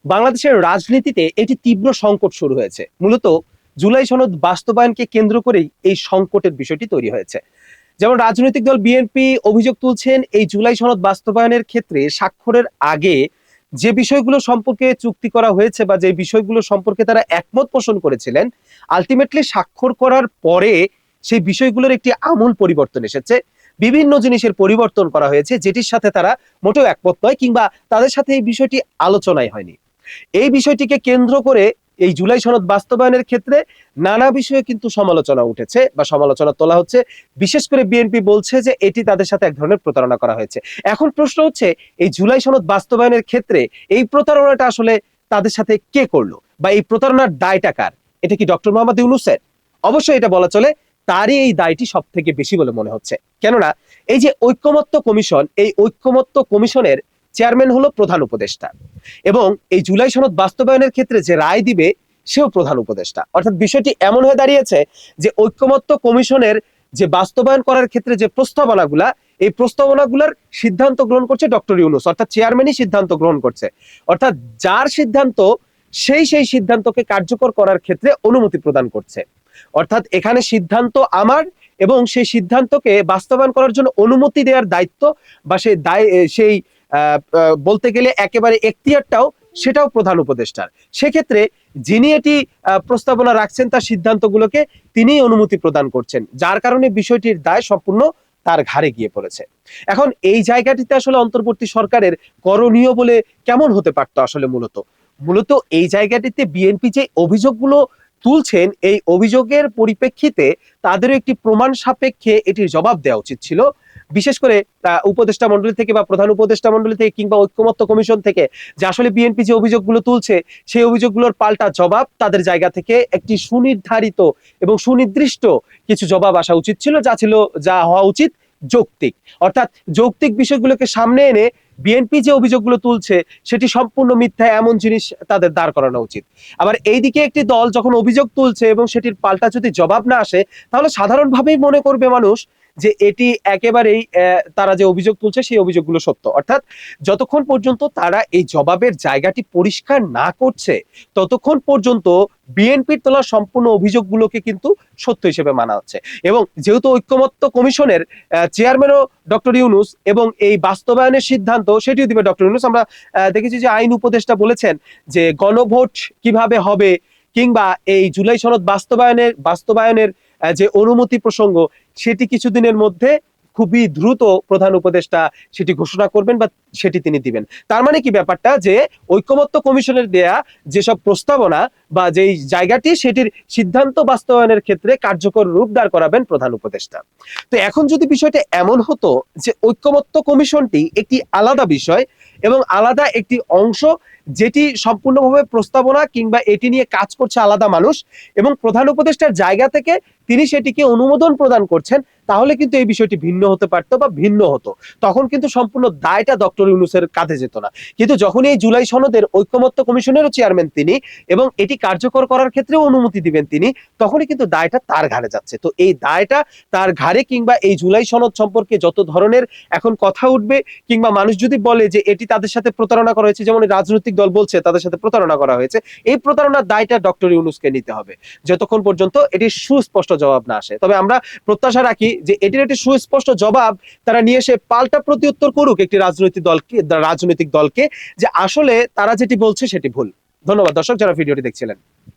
বাংলাদেশের রাজনীতিতে এটি তীব্র সংকট শুরু হয়েছে। মূলত জুলাই সনদ বাস্তবায়নকে কেন্দ্র করেই এই সংকটের বিষয়টি তৈরি হয়েছে। যেমন রাজনৈতিক দল বিএনপি অভিযোগ তুলছেন, এই জুলাই সনদ বাস্তবায়নের ক্ষেত্রে স্বাক্ষরের আগে যে বিষয়গুলো সম্পর্কে চুক্তি করা হয়েছে বা যে বিষয়গুলো সম্পর্কে তারা একমত পোষণ করেছিলেন, আলটিমেটলি স্বাক্ষর করার পরে সেই বিষয়গুলোর একটি আমূল পরিবর্তন এসেছে। বিভিন্ন জিনিসের পরিবর্তন করা হয়েছে, যেটির সাথে তারা মোটেও একমত নয়, কিংবা তাদের সাথে এই বিষয়টি আলোচনায় হয়নি। এই বিষয়টিকে কেন্দ্র করে এই জুলাই সনদ বাস্তবায়নের ক্ষেত্রে নানা বিষয়ে কিন্তু সমালোচনা উঠেছে বা সমালোচনা তোলা হচ্ছে। বিশেষ করে বিএনপি বলছে যে এটি তাদের সাথে এক ধরনের প্রতারণা করা হয়েছে। এখন প্রশ্ন হচ্ছে, এই জুলাই সনদ বাস্তবায়নের ক্ষেত্রে এই প্রতারণাটা আসলে তাদের সাথে কে করলো, বা এই প্রতারণার দায়টা কার? এটা কি ডক্টর মোহাম্মদ ইউনূসের? অবশ্যই এটা বলা চলে তারই এই দায়টি সব থেকে বেশি বলে মনে হচ্ছে। কেননা এই যে ঐকমত্য কমিশন, এই ঐকমত্য কমিশনের চেয়ারম্যান হলো প্রধান উপদেষ্টা, এবং এই জুলাই সনদ বাস্তবায়নের ক্ষেত্রে যে রায় দিবে সেও প্রধান উপদেষ্টা। অর্থাৎ বিষয়টি এমন হয়ে দাঁড়িয়েছে যে ঐকমত্য কমিশনের যে বাস্তবায়ন করার ক্ষেত্রে যে প্রস্তাবনাগুলা, এই প্রস্তাবনাগুলার সিদ্ধান্ত গ্রহণ করছে ডক্টর ইউনূস, অর্থাৎ চেয়ারম্যানই সিদ্ধান্ত গ্রহণ করছে। অর্থাৎ যার সিদ্ধান্ত সেই সিদ্ধান্তকে কার্যকর করার ক্ষেত্রে অনুমতি প্রদান করছে। অর্থাৎ এখানে সিদ্ধান্ত আমার, এবং সেই সিদ্ধান্তকে বাস্তবায়ন করার জন্য অনুমতি দেওয়ার দায়িত্ব বা সেই বলতে গেলে একেবারে এখতিয়ারটাও সেটাও প্রধান উপদেষ্টার। সেক্ষেত্রে যিনি এটি প্রস্তাবনা রাখছেন, তার সিদ্ধান্তগুলোকে তিনি অনুমতি প্রদান করছেন, যার কারণে বিষয়টির দায় সম্পূর্ণ তার ঘাড়ে গিয়ে পড়েছে। এখন এই জায়গাটিতে আসলে অন্তর্বর্তী সরকারের করণীয় বলে কেমন হতে পারতো? আসলে মূলত এই জায়গাটিতে বিএনপি যে অভিযোগগুলো তুলছেন, এই অভিযোগের পরিপ্রেক্ষিতে তাদেরও একটি প্রমাণ সাপেক্ষে এটির জবাব দেওয়া উচিত ছিল। বিশেষ করে উপদেষ্টা মন্ডলী থেকে বা প্রধান উপদেষ্টা মন্ডলী থেকে কিংবা ঐক্যমত্য কমিশন থেকে, যে আসলে বিএনপি যে অভিযোগগুলো তুলছে সেই অভিযোগগুলোর পাল্টা জবাব তাদের জায়গা থেকে একটি সুনির্ধারিত এবং সুনির্দিষ্ট কিছু জবাব আসা উচিত ছিল, যা হওয়া উচিত যৌক্তিক। অর্থাৎ যৌক্তিক বিষয়গুলোকে সামনে এনে বিএনপি যে অভিযোগগুলো তুলছে সেটি সম্পূর্ণ মিথ্যা, এমন জিনিস তাদের দাঁড় করানো উচিত। আবার এইদিকে একটি দল যখন অভিযোগ তুলছে এবং সেটির পাল্টা যদি জবাব না আসে, তাহলে সাধারণভাবেই মনে করবে মানুষ যে এটি একেবারেই তারা যে অভিযোগ তুলছে সেই অভিযোগগুলো সত্য। অর্থাৎ যতক্ষণ পর্যন্ত তারা এই জবাবের জায়গাটি পরিষ্কার না করছে, ততক্ষণ পর্যন্ত বিএনপির তোলা সম্পূর্ণ অভিযোগগুলোকে কিন্তু সত্য হিসেবে মানা হচ্ছে। এবং যেহেতু ঐক্যমত্য কমিশনের চেয়ারম্যানও ডক্টর ইউনূস, এবং এই বাস্তবায়নের সিদ্ধান্ত সেটিও দিবে ডক্টর ইউনূস। আমরা দেখেছি যে আইন উপদেষ্টা বলেছেন যে গণভোট কিভাবে হবে, কিংবা এই জুলাই সনদ বাস্তবায়নের যে অনুমতি প্রসঙ্গ, সেটি কিছুদিনের মধ্যে খুবই দ্রুত প্রধান উপদেষ্টা সেটি ঘোষণা করবেন বা সেটি তিনি দিবেন। তার মানে কি ব্যাপারটা, যে ঐকমত্য কমিশনের দেয়া যেসব প্রস্তাবনা বা যেই জায়গাটি, সেটির সিদ্ধান্ত বাস্তবায়নের ক্ষেত্রে কার্যকর রূপ দাঁড় করাবেন প্রধান উপদেষ্টা। তো এখন যদি বিষয়টা এমন হতো যে ঐকমত্য কমিশনটি একটি আলাদা বিষয় এবং আলাদা একটি অংশ, যেটি সম্পূর্ণভাবে প্রস্তাবনা কিংবা এটি নিয়ে কাজ করছে আলাদা মানুষ, এবং প্রধান উপদেষ্টার জায়গা থেকে তিনি সেটিকে অনুমোদন প্রদান করছেন, তাহলে কিন্তু এই বিষয়টি ভিন্ন হতে পারতো বা ভিন্ন হতো। তখন কিন্তু সম্পূর্ণ দায়টা ডক্টর ইউনূসের কাঁধে যেত না। কিন্তু যখন এই জুলাই সনদের ঐকমত্য কমিশনেরও চেয়ারম্যান তিনি, এবং এটি কার্যকর করার ক্ষেত্রে অনুমতি দিবেন তিনি, তখনই কিন্তু দায়টা তার ঘাড়ে যাচ্ছে। তো এই দায়টা তার ঘাড়ে, কিংবা এই জুলাই সনদ সম্পর্কে যত ধরনের এখন কথা উঠবে, কিংবা মানুষ যদি বলে যে এটি তাদের সাথে প্রতারণা করা হয়েছে, যেমন রাজনৈতিক দল বলছে তাদের সাথে প্রতারণা করা হয়েছে, এই প্রতারণার দায়টা ডক্টর ইউনূসকে নিতে হবে, যতক্ষণ পর্যন্ত এটির সুস্পষ্ট জবাব না আসে। তবে আমরা প্রত্যাশা রাখি যে এটির একটি সুস্পষ্ট জবাব তারা নিয়ে এসে পাল্টা প্রত্যুত্তর করুক একটি রাজনৈতিক দলকে, যে আসলে তারা যেটি বলছে সেটি ভুল। ধন্যবাদ দর্শক যারা ভিডিওটি দেখছিলেন।